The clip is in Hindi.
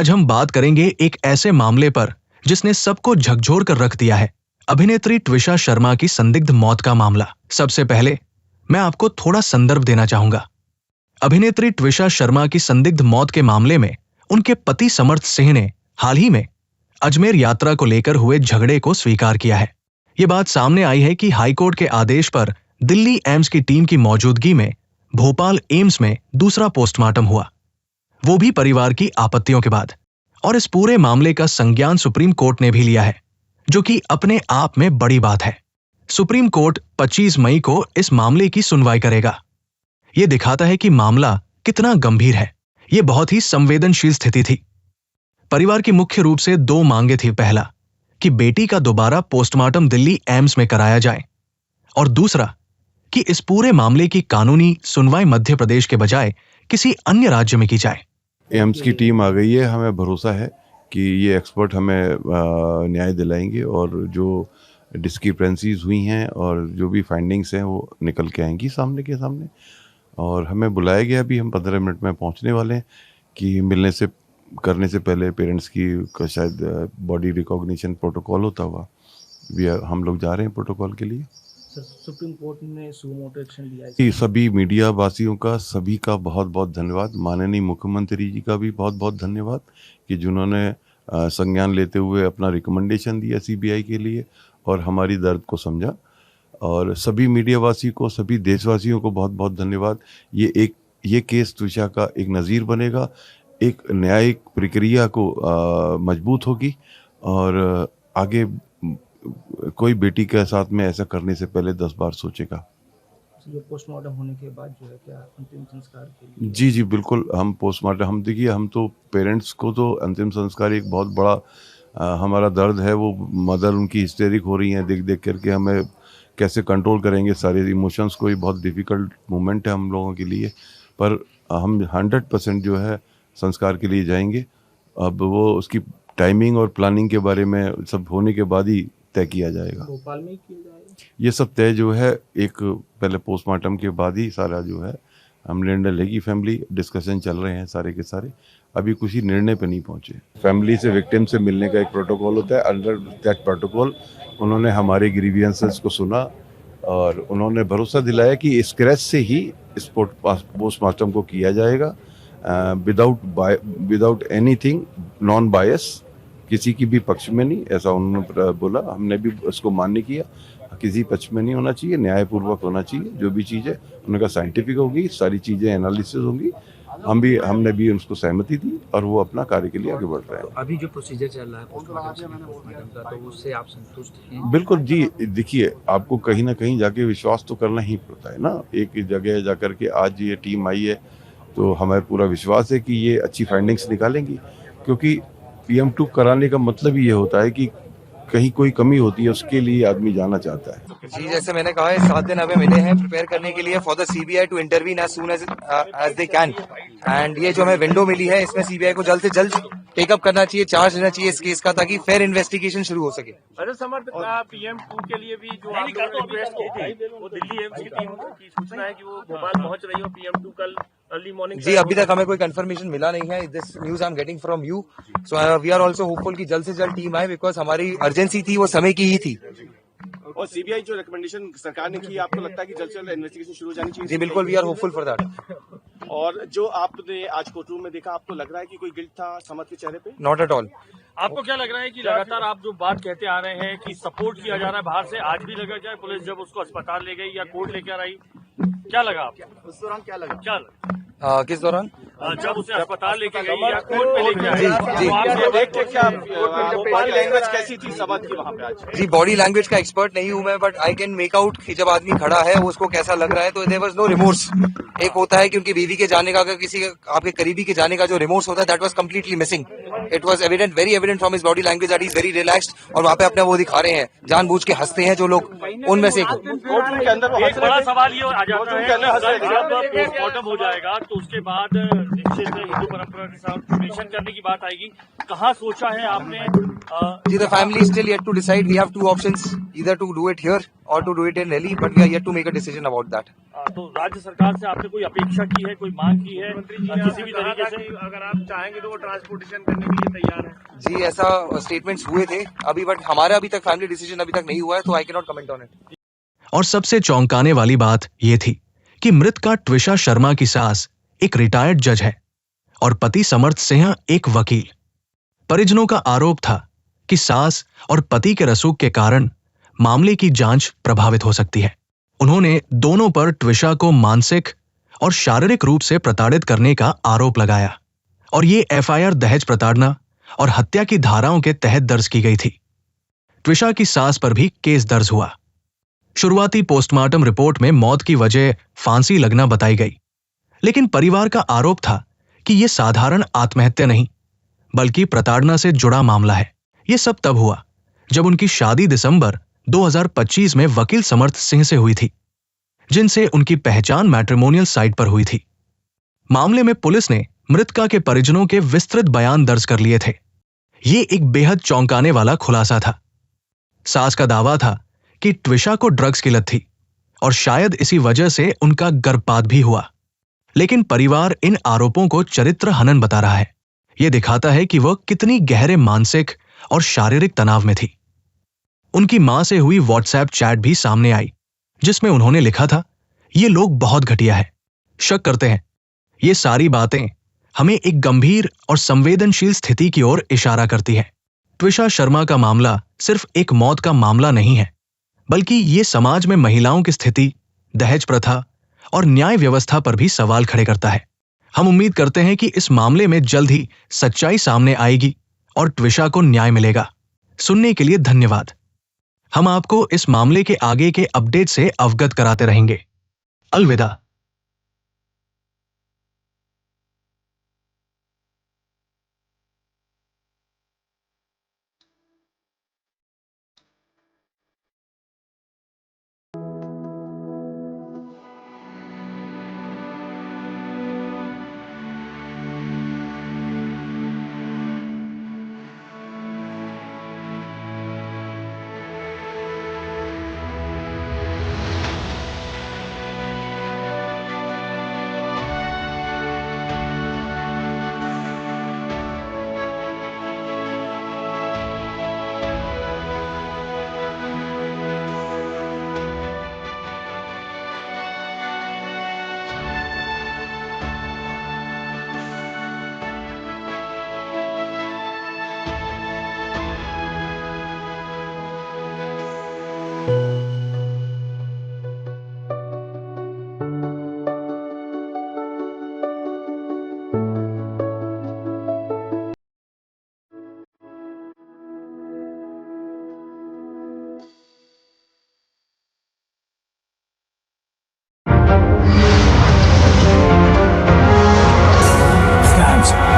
आज हम बात करेंगे एक ऐसे मामले पर जिसने सबको झकझोर कर रख दिया है, अभिनेत्री ट्विशा शर्मा की संदिग्ध मौत का मामला। सबसे पहले मैं आपको थोड़ा संदर्भ देना चाहूंगा। अभिनेत्री ट्विशा शर्मा की संदिग्ध मौत के मामले में उनके पति समर्थ सिंह ने हाल ही में अजमेर यात्रा को लेकर हुए झगड़े को स्वीकार किया है। ये बात सामने आई है कि हाईकोर्ट के आदेश पर दिल्ली एम्स की टीम की मौजूदगी में भोपाल एम्स में दूसरा पोस्टमार्टम हुआ, वो भी परिवार की आपत्तियों के बाद। और इस पूरे मामले का संज्ञान सुप्रीम कोर्ट ने भी लिया है, जो कि अपने आप में बड़ी बात है। सुप्रीम कोर्ट 25 मई को इस मामले की सुनवाई करेगा। यह दिखाता है कि मामला कितना गंभीर है। यह बहुत ही संवेदनशील स्थिति थी। परिवार की मुख्य रूप से 2 मांगे थी। पहला, कि बेटी का दोबारा पोस्टमार्टम दिल्ली एम्स में कराया जाए, और दूसरा कि इस पूरे मामले की कानूनी सुनवाई मध्य प्रदेश के बजाय किसी अन्य राज्य में की जाए। एम्स की टीम आ गई है, हमें भरोसा है कि ये एक्सपर्ट हमें न्याय दिलाएंगे और जो डिस्क्रिपेंसीज हुई हैं और जो भी फाइंडिंग्स हैं वो निकल के आएंगी सामने के सामने। और हमें बुलाया गया, अभी हम 15 मिनट में पहुंचने वाले हैं कि करने से पहले पेरेंट्स की शायद बॉडी रिकॉग्निशन प्रोटोकॉल होता हुआ हम लोग जा रहे हैं प्रोटोकॉल के लिए। सुप्रीम कोर्ट ने सुमोटो एक्शन लिया है। सभी मीडिया वासियों का, सभी का बहुत बहुत धन्यवाद। माननीय मुख्यमंत्री जी का भी बहुत बहुत धन्यवाद कि जिन्होंने संज्ञान लेते हुए अपना रिकमेंडेशन दिया सीबीआई के लिए और हमारी दर्द को समझा। और सभी मीडिया वासी को, सभी देशवासियों को बहुत बहुत धन्यवाद। ये केस ट्विशा का एक नज़ीर बनेगा, एक न्यायिक प्रक्रिया को मजबूत होगी और आगे कोई बेटी के साथ में ऐसा करने से पहले 10 बार सोचेगा। ये पोस्टमार्टम होने के बाद जो है क्या अंतिम संस्कार के लिए? जी बिल्कुल, हम पोस्टमार्टम देखिए, हम तो पेरेंट्स को तो अंतिम संस्कार एक बहुत बड़ा हमारा दर्द है। वो मदर उनकी हिस्टेरिक हो रही हैं देख करके, हमें कैसे कंट्रोल करेंगे सारे इमोशंस को। ये बहुत डिफ़िकल्ट मोमेंट है हम लोगों के लिए, पर हम 100% जो है संस्कार के लिए जाएंगे। अब वो उसकी टाइमिंग और प्लानिंग के बारे में सब होने के बाद ही तय किया जाएगा। भोपाल में किया जाएगा ये सब तय जो है एक पहले पोस्टमार्टम के बाद ही सारा जो है हम निर्णय लेगी। फैमिली डिस्कशन चल रहे हैं सारे के सारे, अभी कुछ ही निर्णय पे नहीं पहुंचे। फैमिली से, विक्टिम से मिलने का एक प्रोटोकॉल होता है। अंडर दैट प्रोटोकॉल उन्होंने हमारे ग्रीवियंसेस को सुना और उन्होंने भरोसा दिलाया कि स्क्रैच से ही इस पोस्टमार्टम को किया जाएगा, विदाउट एनीथिंग, नॉन बायस, किसी की भी पक्ष में नहीं, ऐसा उन्होंने बोला। हमने भी उसको मान्य किया, किसी पक्ष में नहीं होना चाहिए, न्यायपूर्वक होना चाहिए। जो भी चीज़ है उनका साइंटिफिक होगी, सारी चीज़ें एनालिसिस होंगी। हमने भी उसको सहमति दी और वो अपना कार्य के लिए आगे बढ़ रहे हैं। तो अभी जो प्रोसीजर चल रहा है पोस्टमार्टम का, तो उससे आप संतुष्ट हैं? बिल्कुल जी। देखिए, आपको कहीं ना कहीं जाके विश्वास तो करना ही पड़ता है ना। एक जगह जाकर के आज ये टीम आई है तो हमें पूरा विश्वास है कि ये अच्छी फाइंडिंग्स निकालेंगी, क्योंकि PM2 कराने का मतलब ही ये होता है कि कहीं कोई कमी होती है, उसके लिए आदमी जाना चाहता है। जी, जैसे मैंने कहा है, 7 दिन हमें मिले हैं प्रिपेयर करने के लिए for the CBI to intervene as soon as they can. And ये जो हमें विंडो मिली है, इसमें सीबीआई को जल्द से जल्द टेकअप करना चाहिए, चार्ज लेना चाहिए इस केस का, ताकि फेयर इन्वेस्टिगेशन शुरू हो सके। अरे समर्थ, PM2 के लिए भी जो आप लोगों ने रिक्वेस्ट की थी, वो दिल्ली एम्स की टीम की सूचना है कि वो भोपाल पहुंच रही हो PM2 कल अर्ली मॉर्निंग। जी, अभी तक हमें कोई कंफर्मेशन मिला नहीं है। This news I am getting from you, so we are also hopeful कि जल्द से जल्द टीम आए, बिकॉज हमारी अर्जेंसी थी, वो समय की ही थी। और सीबीआई जो रिकमेंडेशन सरकार ने की, आपको लगता है कि जल्द से जल्द इन्वेस्टिगेशन शुरू हो जानी चाहिए? जी बिल्कुल, we are hopeful for that. और जो आपने आज कोर्ट रूम में देखा, आपको लग रहा है कि कोई गिल्ट था समर्थ के चेहरे पे? Not at all. आपको क्या लग रहा है कि लगातार आप जो बात कहते आ रहे हैं कि सपोर्ट किया जा रहा है बाहर से, आज भी लगा जाए पुलिस जब उसको अस्पताल ले गई या कोर्ट लेकर आई, क्या लगा आपको उस दौरान? क्या लगा? किस दौरान? जब उसे अस्पताल लेके गई या कोर्ट पे लेके आई, जी, तो आप देख के क्या बॉडी लैंग्वेज कैसी थी समर्थ की वहाँ पे आज? जी, बॉडी लैंग्वेज का एक्सपर्ट नहीं हूं मैं, but I can make out कि जब आदमी खड़ा है वो उसको कैसा लग रहा है, तो देयर वाज नो रिमोर्स। एक होता है कि उनकी बीवी के जाने का, अगर किसी आपके करीबी के जाने का जो रिमोर्स होता है, that was completely missing. It was evident, very evident from his body language that he is very relaxed, और वहाँ पे अपने वो दिखा रहे हैं, जानबूझ के हंसते हैं जो लोग, उनमें से कोर्ट के अंदर एक बड़ा सवाल ये आ जाता है कि जब पोस्टमार्टम हो जाएगा तो उसके बाद रिश्ते से हिंदू परंपरा के साथ रिलेशन करने की बात आएगी, कहाँ सोचा है आपने? जी, the family is still yet to decide. We have two options, either to do it here or to do it in Delhi, but we are yet to make a decision about that. तो राज्य सरकार से आपने कोई अपेक्षा की है, कोई मांग की है किसी भी तरीके से? अगर आप चाहेंगे तो वो ट्रांसपोर्टेशन करने के लिए तैयार है। जी, ऐसा स्टेटमेंट्स हुए थे अभी, बट हमारा अभी तक फैमिली डिसीजन अभी तक नहीं हुआ है, तो I can not comment on it. और सबसे चौंकाने वाली बात यह थी कि मृतका ट्विशा शर्मा की सास एक रिटायर्ड जज है और पति समर्थ सिंह एक वकील। परिजनों का आरोप था कि सास और पति के रसूख के कारण मामले की जांच प्रभावित हो सकती है। उन्होंने दोनों पर ट्विशा को मानसिक और शारीरिक रूप से प्रताड़ित करने का आरोप लगाया और ये एफआईआर दहेज प्रताड़ना और हत्या की धाराओं के तहत दर्ज की गई थी। ट्विशा की सास पर भी केस दर्ज हुआ। शुरुआती पोस्टमार्टम रिपोर्ट में मौत की वजह फांसी लगना बताई गई, लेकिन परिवार का आरोप था कि यह साधारण आत्महत्या नहीं बल्कि प्रताड़ना से जुड़ा मामला है। यह सब तब हुआ जब उनकी शादी दिसंबर 2025 में वकील समर्थ सिंह से हुई थी, जिनसे उनकी पहचान मैट्रिमोनियल साइट पर हुई थी। मामले में पुलिस ने मृतका के परिजनों के विस्तृत बयान दर्ज कर लिए थे। ये एक बेहद चौंकाने वाला खुलासा था। सास का दावा था कि ट्विशा को ड्रग्स की लत थी और शायद इसी वजह से उनका गर्भपात भी हुआ, लेकिन परिवार इन आरोपों को चरित्र हनन बता रहा है। यह दिखाता है कि वह कितनी गहरे मानसिक और शारीरिक तनाव में थी। उनकी मां से हुई व्हाट्सएप चैट भी सामने आई, जिसमें उन्होंने लिखा था, ये लोग बहुत घटिया है, शक करते हैं। ये सारी बातें हमें एक गंभीर और संवेदनशील स्थिति की ओर इशारा करती है। ट्विशा शर्मा का मामला सिर्फ एक मौत का मामला नहीं है, बल्कि ये समाज में महिलाओं की स्थिति, दहेज प्रथा और न्याय व्यवस्था पर भी सवाल खड़े करता है। हम उम्मीद करते हैं कि इस मामले में जल्द ही सच्चाई सामने आएगी और ट्विशा को न्याय मिलेगा। सुनने के लिए धन्यवाद। हम आपको इस मामले के आगे के अपडेट से अवगत कराते रहेंगे। अलविदा।